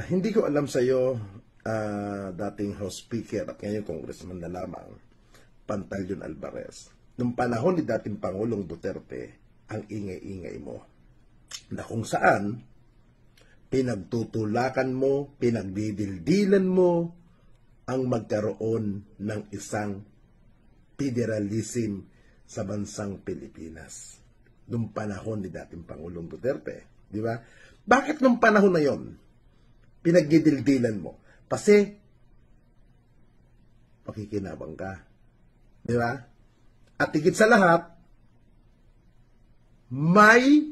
Hindi ko alam sa iyo, dating House Speaker at ngayon Congressman na lamang, Pantaleon Alvarez. Nung panahon ni dating Pangulong Duterte, ang ingay-ingay mo, na kung saan pinagtutulakan mo, pinagdidildilan mo ang magkaroon ng isang federalism sa bansang Pilipinas. Nung panahon ni dating Pangulong Duterte, di ba? Bakit nung panahon na yon pinagdidildilan mo? Kasi pakikinabang ka. Di ba? At higit sa lahat, may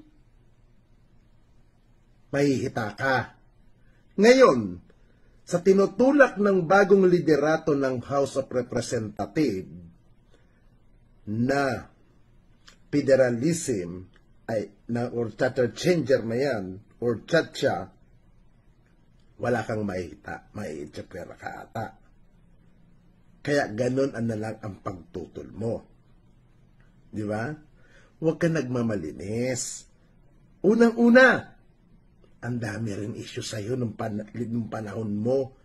mahihita ka. Ngayon, sa tinutulak ng bagong liderato ng House of Representatives na federalism ay or charter changer na yan or chacha, wala kang mahihita, maiitsapera ka ata. Kaya ganun ang nalang ang pagtutol mo. Di ba? Huwag ka nagmamalinis. Unang-una, ang dami rin issue sa'yo nung panahon mo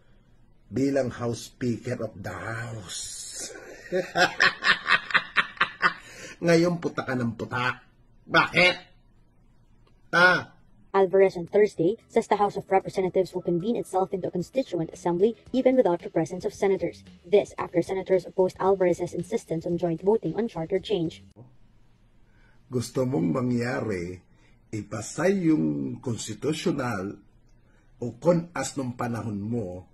bilang House Speaker of the House. Ngayon, puta ka ng puta. Bakit? Alvarez on Thursday says the House of Representatives will convene itself into a constituent assembly even without the presence of senators. This after senators opposed Alvarez's insistence on joint voting on charter change. Gusto mong mangyari, ipasay yung konstitusyonal o konas ng panahon mo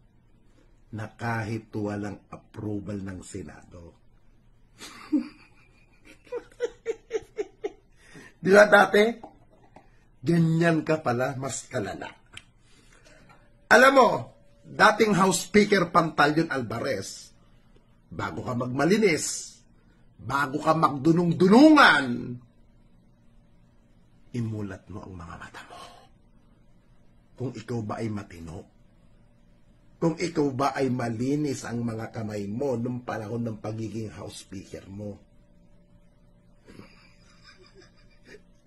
na kahit walang approval ng Senado. Di ba dati? Ganyan ka pala, mas kalala. Alam mo, dating House Speaker Pantaleon Alvarez, bago ka magmalinis, bago ka magdunong-dunungan, imulat mo ang mga mata mo. Kung ikaw ba ay matino, kung ikaw ba ay malinis ang mga kamay mo nung panahon ng pagiging House Speaker mo.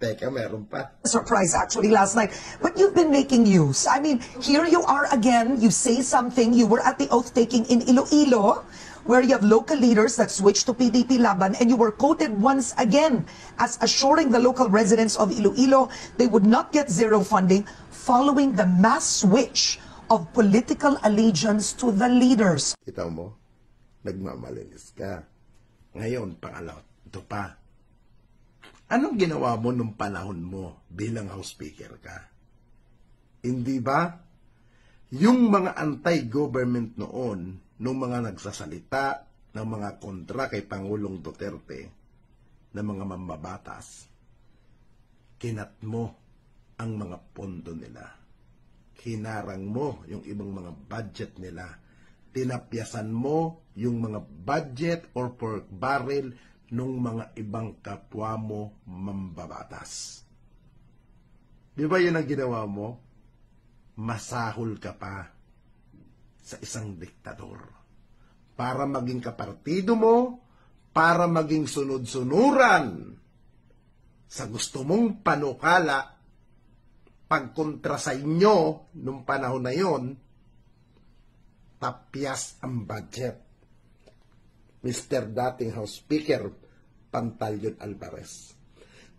Teka, meron pa. Surprise actually last night. But you've been making use. I mean, here you are again. You say something. You were at the oath-taking in Iloilo, where you have local leaders that switched to PDP Laban, and you were quoted once again as assuring the local residents of Iloilo they would not get zero funding following the mass switch of political allegiance to the leaders. Kita mo, nagmamalinis ka. Ngayon, pangalawa, ito pa. Anong ginawa mo nung panahon mo bilang House Speaker ka? Hindi ba? Yung mga anti-government noon, nung mga nagsasalita ng mga kontra kay Pangulong Duterte, na mga mambabatas, kinat mo ang mga pondo nila. Hinarang mo yung ibang mga budget nila. Tinapyasan mo yung mga budget or pork barrel nung mga ibang kapwa mo mambabatas. Di ba yun ang ginawa mo? Masahol ka pa sa isang diktador. Para maging kapartido mo, para maging sunod-sunuran sa gusto mong panukala, pagkontra sa inyo nung panahon na yon, tapyas ang budget. Mr. dating House Speaker Pantaleon Alvarez.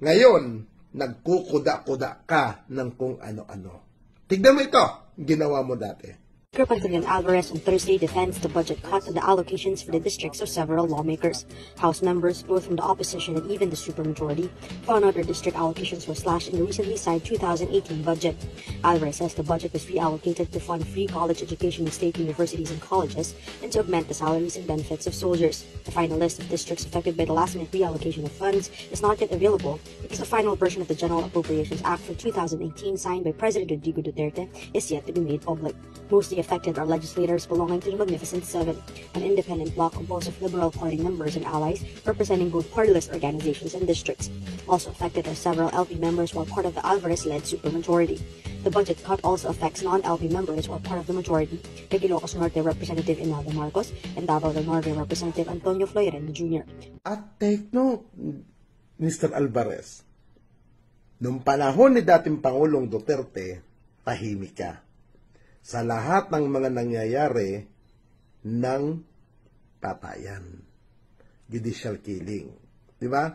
Ngayon, nagkukuda-kuda ka ng kung ano-ano. Tignan mo ito, ginawa mo dati. Speaker Pantaleon Alvarez on Thursday defends the budget cut and the allocations for the districts of several lawmakers. House members, both from the opposition and even the supermajority, found out their district allocations were slashed in the recently signed 2018 budget. Alvarez says the budget was reallocated to fund free college education in state universities and colleges and to augment the salaries and benefits of soldiers. The final list of districts affected by the last-minute reallocation of funds is not yet available because the final version of the General Appropriations Act for 2018 signed by President Rodrigo Duterte is yet to be made public. Mostly affected are legislators belonging to the Magnificent Seven, an independent bloc composed of Liberal Party members and allies representing both partyless organizations and districts. Also affected are several LP members who are part of the Alvarez-led supermajority. The budget cut also affects non-LP members who are part of the majority, like Ilocos Norte Representative Imelda Marcos and Davao del Norte Representative Antonio Floyrendo Jr. At take note, Mr. Alvarez, nung panahon ni dating Pangulong Duterte, tahimik ka. sa lahat ng mga nangyayari ng patayan. Judicial killing. Di ba?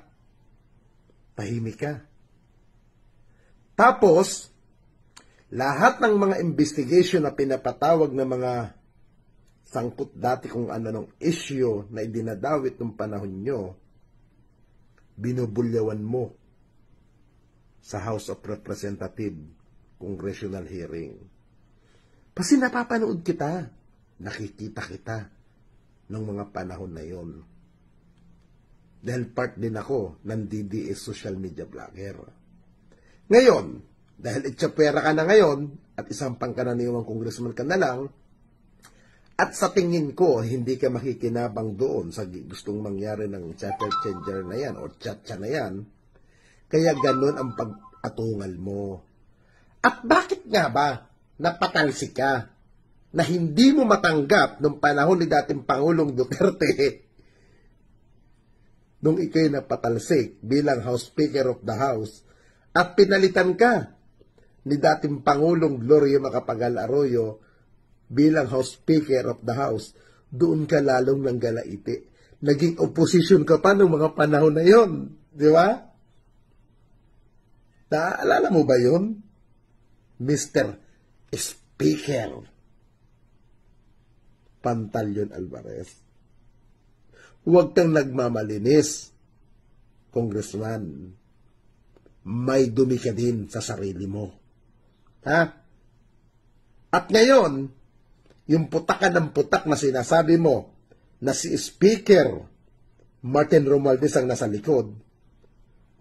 Tahimik ka. Tapos, lahat ng mga investigation na pinapatawag ng mga sangkot dati kung ano nung issue na idinadawit ng panahon nyo, binubulyawan mo sa House of Representatives Congressional hearing. Kasi napapanood kita, nakikita kita ng mga panahon na yon. Dahil part din ako ng DDS social media vlogger. Ngayon, dahil itsapwera ka na ngayon, at isang pangkaraniwang congressman ka na lang, at sa tingin ko, hindi ka makikinabang doon sa gustong mangyari ng chapter changer na yan, o chatcha na yan, kaya ganun ang pag-atungal mo. At bakit nga ba napatalsik ka na hindi mo matanggap nung panahon ni dating Pangulong Duterte nung ikay napatalsik bilang House Speaker of the House at pinalitan ka ni dating Pangulong Gloria Macapagal-Arroyo bilang House Speaker of the House, doon ka lalong nanggalaiti. Naging opposition ka pa nung mga panahon na yon, di ba? Naalala mo ba yun? Mr. Speaker Pantaleon Alvarez. Huwag kang nagmamalinis, Congressman. May dumi ka din sa sarili mo. Ha? At ngayon, yung putakan ng putak na sinasabi mo na si Speaker Martin Romualdez ang nasa likod,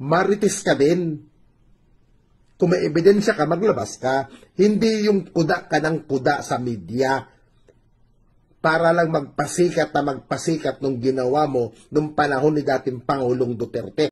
marites ka din. Kung may ebidensya ka, maglabas ka. Hindi yung kuda ka ng kuda sa media para lang magpasikat nung ginawa mo nung panahon ni dating Pangulong Duterte.